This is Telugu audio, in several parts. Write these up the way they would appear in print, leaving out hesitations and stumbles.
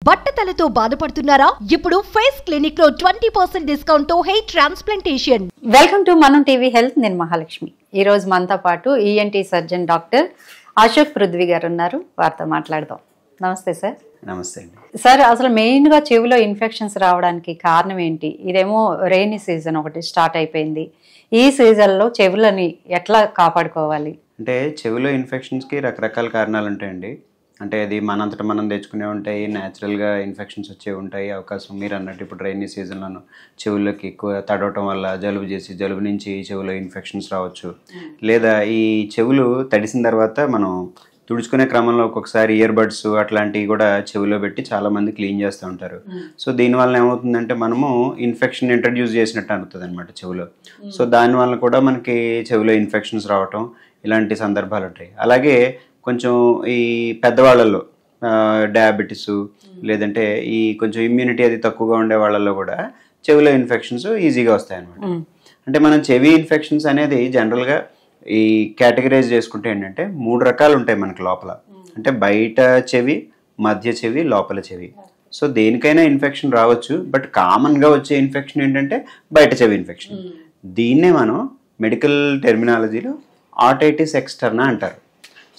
బట్టతలతో బాధపడుతున్నారా? ఇప్పుడు ఫేస్ క్లినిక్ లో 20% డిస్కౌంట్ తో హెయిర్ ట్రాన్స్ప్లాంటేషన్. వెల్కమ్ టు మనం టీవీ హెల్త్. నేను మహాలక్ష్మి. ఈ రోజు మనతో పాటు ENT surgeon doctor Ashok Prithvi గారు ఉన్నారు. వారితో మాట్లాడదాం. నమస్తే సార్. నమస్తే అండి. సార్, అసలు మెయిన్ గా చెవిలో ఇన్ఫెక్షన్స్ రావడానికి కారణం ఏంటి? ఇదేమో రెయినీ సీజన్ ఒకటి స్టార్ట్ అయిపోయింది. ఈ సీజన్ లో చెవులని ఎట్లా కాపాడుకోవాలి? అంటే చెవిలో ఇన్ఫెక్షన్స్కి రకరకాల కారణాలు ఉంటాయండి. అంటే అది మనంతటా మనం తెచ్చుకునే ఉంటాయి, న్యాచురల్గా ఇన్ఫెక్షన్స్ వచ్చేవి ఉంటాయి. అవకాశం మీరు అన్నట్టు ఇప్పుడు రైనీ సీజన్లోనూ చెవుల్లోకి ఎక్కువ తడవటం వల్ల జలుబు నుంచి చెవిలో ఇన్ఫెక్షన్స్ రావచ్చు. లేదా ఈ చెవులు తడిసిన తర్వాత మనం తుడుచుకునే క్రమంలో ఒక్కొక్కసారి ఇయర్ బడ్స్ అట్లాంటివి కూడా చెవిలో పెట్టి చాలామంది క్లీన్ చేస్తూ ఉంటారు. సో దీనివల్ల ఏమవుతుందంటే మనము ఇన్ఫెక్షన్ ఇంట్రడ్యూస్ చేసినట్టు అనుతుంది అనమాట చెవిలో. సో దానివల్ల కూడా మనకి చెవిలో ఇన్ఫెక్షన్స్ రావటం ఇలాంటి సందర్భాలు ఉంటాయి. అలాగే కొంచెం ఈ పెద్దవాళ్ళల్లో డయాబెటీస్ లేదంటే ఈ కొంచెం ఇమ్యూనిటీ అది తక్కువగా ఉండే వాళ్ళల్లో కూడా చెవిలో ఇన్ఫెక్షన్స్ ఈజీగా వస్తాయి అన్నమాట. అంటే మనం చెవి ఇన్ఫెక్షన్స్ అనేది జనరల్గా ఈ కేటగరైజ్ చేసుకుంటే ఏంటంటే 3 రకాలు ఉంటాయి మనకి లోపల. అంటే బయట చెవి, మధ్య చెవి, లోపల చెవి. సో దేనికైనా ఇన్ఫెక్షన్ రావచ్చు. బట్ కామన్గా వచ్చే ఇన్ఫెక్షన్ ఏంటంటే బయట చెవి ఇన్ఫెక్షన్. దీన్నే మనం మెడికల్ టెర్మినాలజీలో ఆటైటిస్ ఎక్స్టర్నా అంటారు.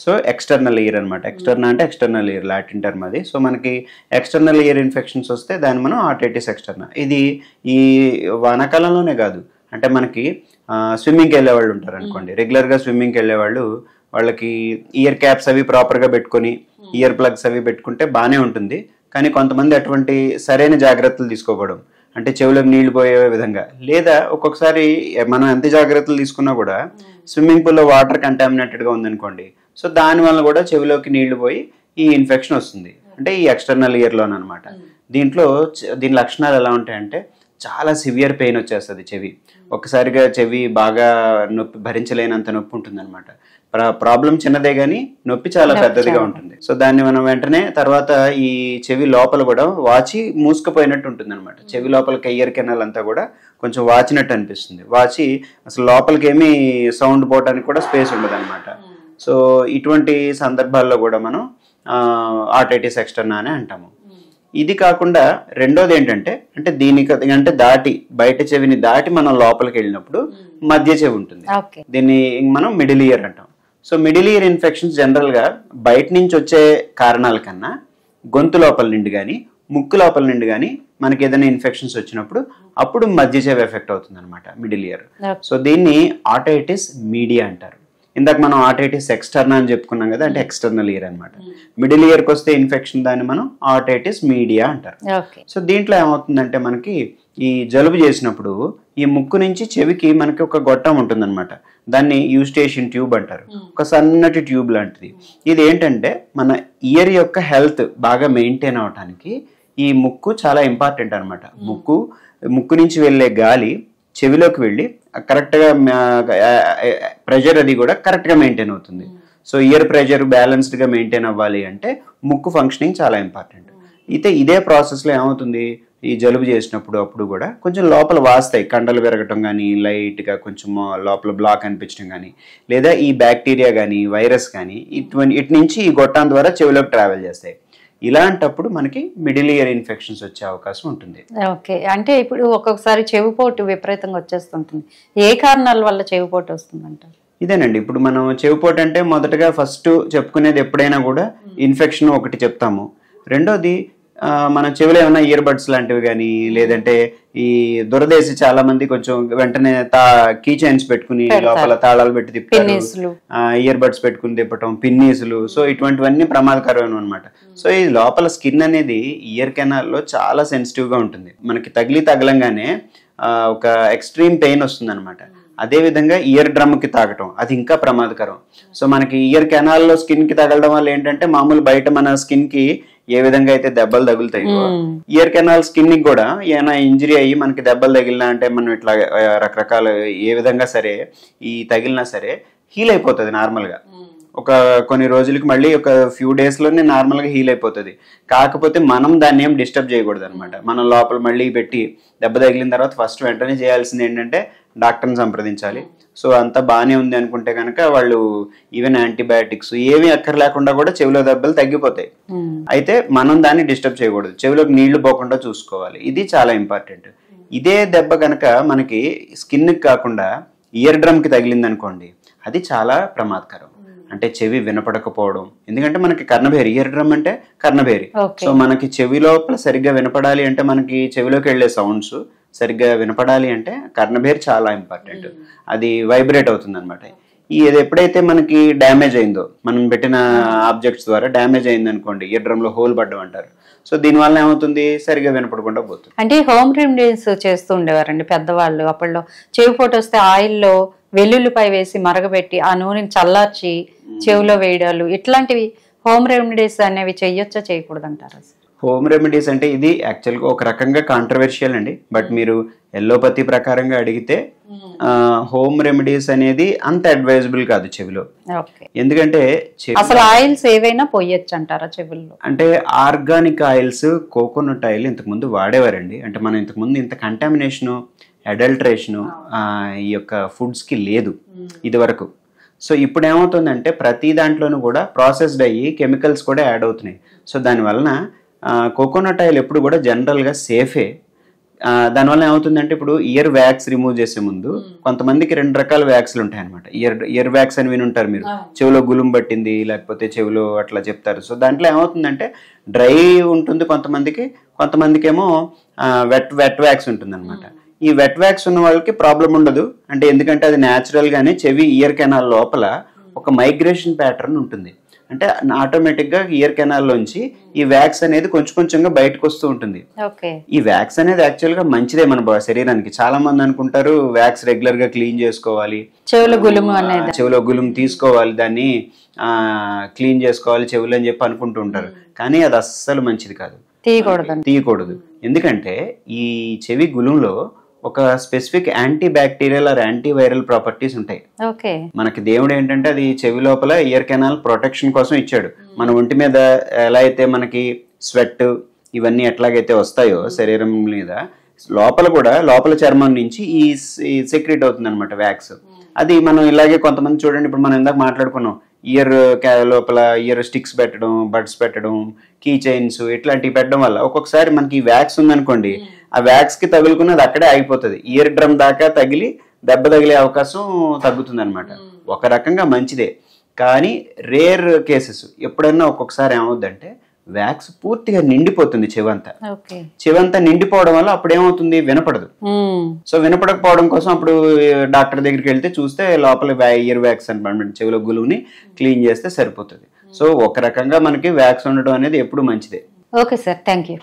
సో ఎక్స్టర్నల్ ఇయర్ అనమాట. ఎక్స్టర్నా అంటే ఎక్స్టర్నల్ ఇయర్, లాటిన్ టర్మ్ అది. సో మనకి ఎక్స్టర్నల్ ఇయర్ ఇన్ఫెక్షన్స్ వస్తే దాన్ని మనం ఆటైటిస్ ఎక్స్టర్నా. ఇది ఈ వానాకాలంలోనే కాదు, అంటే మనకి స్విమ్మింగ్కి వెళ్ళే వాళ్ళు ఉంటారు అనుకోండి. రెగ్యులర్గా స్విమ్మింగ్కి వెళ్ళే వాళ్ళు, వాళ్ళకి ఇయర్ క్యాప్స్ అవి ప్రాపర్గా పెట్టుకొని ఇయర్ ప్లగ్స్ అవి పెట్టుకుంటే బాగానే ఉంటుంది. కానీ కొంతమంది అటువంటి సరైన జాగ్రత్తలు తీసుకోవడం, అంటే చెవులకు నీళ్లు పోయే విధంగా, లేదా ఒక్కొక్కసారి మనం ఎంత జాగ్రత్తలు తీసుకున్నా కూడా స్విమ్మింగ్ పూల్లో వాటర్ కంటామినేటెడ్గా ఉందనుకోండి, సో దానివల్ల కూడా చెవిలోకి నీళ్లు పోయి ఈ ఇన్ఫెక్షన్ వస్తుంది. అంటే ఈ ఎక్స్టర్నల్ ఇయర్లోనమాట. దీని లక్షణాలు ఎలా ఉంటాయంటే చాలా సివియర్ పెయిన్ వచ్చేస్తుంది చెవి. ఒక్కసారిగా చెవి బాగా నొప్పి, భరించలేనంత నొప్పి ఉంటుంది అనమాట. ప్రాబ్లం చిన్నదే కానీ నొప్పి చాలా పెద్దదిగా ఉంటుంది. సో దాన్ని మనం వెంటనే తర్వాత ఈ చెవి లోపల కూడా వాచి మూసుకుపోయినట్టు ఉంటుంది అనమాట. చెవి లోపలికి ఇయర్ కెనాల్ అంతా కూడా కొంచెం వాచినట్టు అనిపిస్తుంది. వాచి అసలు లోపలికి ఏమీ సౌండ్ పోవడానికి కూడా స్పేస్ ఉండదు అనమాట. సో ఇటువంటి సందర్భాల్లో కూడా మనం ఆటైటిస్ ఎక్స్టర్నా అని అంటాము. ఇది కాకుండా రెండోది ఏంటంటే, అంటే దీనికి దాటి బయట చెవిని దాటి మనం లోపలికి వెళ్ళినప్పుడు మధ్య చెవి ఉంటుంది. దీన్ని మనం మిడిల్ ఇయర్ అంటాం. సో మిడిల్ ఇయర్ ఇన్ఫెక్షన్స్ జనరల్గా బయట నుంచి వచ్చే కారణాల కన్నా గొంతు లోపల నుండి కానీ ముక్కు లోపల నుండి కానీ మనకి ఏదైనా ఇన్ఫెక్షన్స్ వచ్చినప్పుడు అప్పుడు మధ్య చెవి ఎఫెక్ట్ అవుతుంది అనమాట, మిడిల్ ఇయర్. సో దీన్ని ఆటైటిస్ మీడియా అంటారు. ఇందాక మనం ఆటైటిస్ ఎక్స్టర్నా అని చెప్పుకున్నాం కదా, అంటే ఎక్స్టర్నల్ ఇయర్ అనమాట. మిడిల్ ఇయర్కి వస్తే ఇన్ఫెక్షన్ దాన్ని మనం ఆటైటిస్ మీడియా అంటారు. సో దీంట్లో ఏమవుతుందంటే మనకి ఈ జలుబు చేసినప్పుడు ఈ ముక్కు నుంచి చెవికి మనకి ఒక గొట్టం ఉంటుందన్నమాట. దాన్ని యూస్టేషన్ ట్యూబ్ అంటారు. ఒక సన్నటి ట్యూబ్ లాంటిది. ఇది ఏంటంటే మన ఇయర్ యొక్క హెల్త్ బాగా మెయింటైన్ అవడానికి ఈ ముక్కు చాలా ఇంపార్టెంట్ అనమాట. ముక్కు నుంచి వెళ్ళే గాలి చెవిలోకి వెళ్ళి కరెక్ట్గా ప్రెషర్ అది కూడా కరెక్ట్గా మెయింటైన్ అవుతుంది. సో ఇయర్ ప్రెషర్ బ్యాలెన్స్డ్గా మెయింటైన్ అవ్వాలి అంటే ముక్కు ఫంక్షనింగ్ చాలా ఇంపార్టెంట్. అయితే ఇదే ప్రాసెస్లో ఏమవుతుంది, ఈ జలుబు చేసినప్పుడు అప్పుడు కూడా కొంచెం లోపల వాస్తాయి, కండలు పెరగటం కానీ, లైట్గా కొంచెం లోపల బ్లాక్ అనిపించడం కానీ, లేదా ఈ బ్యాక్టీరియా కానీ వైరస్ కానీ ఇటు నుంచి ఈ గొట్టాన్ ద్వారా చెవిలోకి ట్రావెల్ చేస్తాయి. ఇలాంటప్పుడు మనకి మిడిల్ ఇయర్ ఇన్ఫెక్షన్స్ వచ్చే అవకాశం ఉంటుంది. ఓకే, అంటే ఇప్పుడు ఒక్కొక్కసారి చెవిపోటు విపరీతంగా వచ్చేస్తుంటుంది. ఏ కారణాల వల్ల చెవిపోటు వస్తుందంటారు? ఇదేనండి, ఇప్పుడు మనం చెవిపోటు అంటే మొదటగా ఫస్ట్ చెప్పుకునేది ఎప్పుడైనా కూడా ఇన్ఫెక్షన్ ఒకటి చెప్తాము. రెండోది మన చెవిలో ఏమైనా ఇయర్ బడ్స్ లాంటివి కానీ, లేదంటే ఈ దురదేశి చాలా మంది కొంచెం వెంటనే కీ చైన్స్ పెట్టుకుని లోపల తాళాలు పెట్టి తిప్పుతారు, ఇయర్ బడ్స్ పెట్టుకుని తిప్పటం, పిన్నీసులు. సో ఇటువంటివన్నీ ప్రమాదకరమైన అనమాట. సో ఈ లోపల స్కిన్ అనేది ఇయర్ కెనాల్లో చాలా సెన్సిటివ్ గా ఉంటుంది. మనకి తగలంగానే ఒక ఎక్స్ట్రీమ్ పెయిన్ వస్తుంది అనమాట. అదేవిధంగా ఇయర్ డ్రమ్కి తాగటం అది ఇంకా ప్రమాదకరం. సో మనకి ఇయర్ కెనాల్లో స్కిన్ కి తగలడం వల్ల ఏంటంటే మామూలు బయట మన స్కిన్ కి ఏ విధంగా అయితే దెబ్బలు తగులుతాయో ఇయర్ కెనాల్ స్కిన్ కి కూడా ఏమైనా ఇంజరీ అయ్యి మనకి దెబ్బలు తగిలినా అంటే మనం ఇట్లా రకరకాల ఏ విధంగా సరే ఈ తగిలినా సరే హీల్ అయిపోతుంది నార్మల్గా. ఒక కొన్ని రోజులకి మళ్ళీ ఒక ఫ్యూ డేస్లోనే నార్మల్గా హీల్ అయిపోతుంది. కాకపోతే మనం దాన్ని ఏం డిస్టర్బ్ చేయకూడదు అనమాట. మనం లోపల మళ్ళీ పెట్టి దెబ్బ తగిలిన తర్వాత ఫస్ట్ వెంటనే చేయాల్సింది ఏంటంటే డాక్టర్ని సంప్రదించాలి. సో అంతా బాగానే ఉంది అనుకుంటే కనుక వాళ్ళు ఈవెన్ యాంటీబయాటిక్స్ ఏమీ అక్కర్లేకుండా కూడా చెవిలో దెబ్బలు తగ్గిపోతాయి. అయితే మనం దాన్ని డిస్టర్బ్ చేయకూడదు, చెవిలోకి నీళ్లు పోకుండా చూసుకోవాలి. ఇది చాలా ఇంపార్టెంట్. ఇదే దెబ్బ కనుక మనకి స్కిన్కి కాకుండా ఇయర్ డ్రమ్కి తగిలింది అనుకోండి, అది చాలా ప్రమాదకరం. అంటే చెవి వినపడకపోవడం, ఎందుకంటే మనకి కర్ణభేరి, ఇయర్ డ్రమ్ అంటే కర్ణభేరి. సో మనకి చెవి లోపల సరిగ్గా వినపడాలి అంటే, మనకి చెవిలోకి వెళ్ళే సౌండ్స్ సరిగ్గా వినపడాలి అంటే కర్ణభేరి చాలా ఇంపార్టెంట్. అది వైబ్రేట్ అవుతుంది అనమాట. ఇది ఎప్పుడైతే మనకి డ్యామేజ్ అయిందో, మనం పెట్టిన ఆబ్జెక్ట్స్ ద్వారా డ్యామేజ్ అయింది అనుకోండి, ఇయర్ డ్రమ్ లో హోల్ పడ్డం అంటారు. సో దీనివల్ల ఏమవుతుంది, సరిగా వినపడకుండా పోతుంది. అంటే హోమ్ రెమెడీస్ చేస్తూ ఉండేవారండి పెద్దవాళ్ళు అప్పట్లో. చెవి పోటు వస్తే ఆయిల్లో వెల్లుల్లిపాయ వేసి మరగబెట్టి ఆ నూనెని చల్లార్చి చెవిలో వేయడాలు, ఇట్లాంటివి హోమ్ రెమెడీస్ అనేవి చెయ్యొచ్చా చేయకూడదు అంటారా? హోమ్ రెమెడీస్ అంటే ఇది యాక్చువల్గా ఒక రకంగా కాంట్రవర్షియల్ అండి. బట్ మీరు ఎల్లోపతి ప్రకారంగా అడిగితే హోమ్ రెమెడీస్ అనేది అంత అడ్వైజబుల్ కాదు చెవిలో. ఎందుకంటే అసలు ఆయిల్స్ ఏవైనా పోయొచ్చు అంటారా చెవుల్లో? అంటే ఆర్గానిక్ ఆయిల్స్, కోకోనట్ ఆయిల్ ఇంతకు ముందు వాడేవారండి. అంటే మనం ఇంతకు ముందు ఇంత కంటామినేషను, అడల్ట్రేషను ఈ యొక్క ఫుడ్స్ కి లేదు ఇది వరకు. సో ఇప్పుడు ఏమవుతుందంటే ప్రతి దాంట్లోనూ కూడా ప్రాసెస్డ్ అయ్యి కెమికల్స్ కూడా యాడ్ అవుతున్నాయి. సో దానివలన కోకోనట్ ఆయిల్ ఎప్పుడు కూడా జనరల్గా సేఫే. దానివల్ల ఏమవుతుందంటే, ఇప్పుడు ఇయర్ వ్యాక్స్ రిమూవ్ చేసే ముందు కొంతమందికి 2 రకాల వ్యాక్స్లు ఉంటాయి అనమాట. ఇయర్ వ్యాక్స్ అని వినుంటారు మీరు, చెవిలో గులుం పట్టింది లేకపోతే చెవిలో అట్లా చెప్తారు. సో దాంట్లో ఏమవుతుందంటే డ్రై ఉంటుంది కొంతమందికి, కొంతమందికి ఏమో వెట్ వ్యాక్స్ ఉంటుంది అనమాట. ఈ వెట్ వ్యాక్స్ ఉన్న వాళ్ళకి ప్రాబ్లం ఉండదు. అంటే ఎందుకంటే అది న్యాచురల్ గానే చెవి ఇయర్ కెనాల్ లోపల ఒక మైగ్రేషన్ ప్యాటర్న్ ఉంటుంది. అంటే ఆటోమేటిక్ గా ఇయర్ కెనాల్ లోంచి ఈ వ్యాక్స్ అనేది కొంచెం కొంచెంగా బయటకు వస్తూ ఉంటుంది. ఈ వ్యాక్స్ అనేది యాక్చువల్ గా మంచిదే మన శరీరానికి. చాలా మంది అనుకుంటారు వ్యాక్స్ రెగ్యులర్ గా క్లీన్ చేసుకోవాలి, చెవిలో గులుము తీసుకోవాలి, దాన్ని క్లీన్ చేసుకోవాలి చెవులు అని చెప్పి అనుకుంటూ ఉంటారు. కానీ అది అస్సలు మంచిది కాదు, తీయకూడదు. ఎందుకంటే ఈ చెవి గులుంలో ఒక specific antibacterial or antiviral properties ఉంటాయి. మనకి దేవుడు ఏంటంటే అది చెవి లోపల ఇయర్ కెనాల్ ప్రొటెక్షన్ కోసం ఇచ్చాడు. మన ఒంటి మీద ఎలా అయితే మనకి స్వెట్ ఇవన్నీ ఎట్లాగైతే వస్తాయో శరీరం మీద, లోపల కూడా లోపల చర్మం నుంచి ఈ సెక్రెట్ అవుతుంది అనమాట వ్యాక్స్. అది మనం ఇలాగే కొంతమంది చూడండి, ఇప్పుడు మనం ఇందాక మాట్లాడుకున్నాం, ఇయర్ లోపల ఇయర్ స్టిక్స్ పెట్టడం, బడ్స్ పెట్టడం, కీ చైన్స్ ఇట్లాంటివి పెట్టడం వల్ల ఒక్కొక్కసారి మనకి వ్యాక్స్ ఉందనుకోండి, ఆ వ్యాక్స్ కి తగులుకున్నది అక్కడే ఆగిపోతుంది. ఇయర్ డ్రమ్ దాకా తగిలి దెబ్బ తగిలే అవకాశం తగ్గుతుంది అనమాట. ఒక రకంగా మంచిదే. కానీ రేర్ కేసెస్ ఎప్పుడైనా ఒక్కొక్కసారి ఏమవుద్దంటే వ్యాక్స్ పూర్తిగా నిండిపోతుంది చెవంతా నిండిపోవడం వల్ల అప్పుడు ఏమవుతుంది, వినపడదు. సో వినపడకపోవడం కోసం అప్పుడు డాక్టర్ దగ్గరికి వెళ్తే చూస్తే లోపల ఇయర్ వ్యాక్స్ అనమాట, చెవిలో గులువుని క్లీన్ చేస్తే సరిపోతుంది. సో ఒక రకంగా మనకి వ్యాక్స్ ఉండడం అనేది ఎప్పుడు మంచిదే. Okay sir, thank you.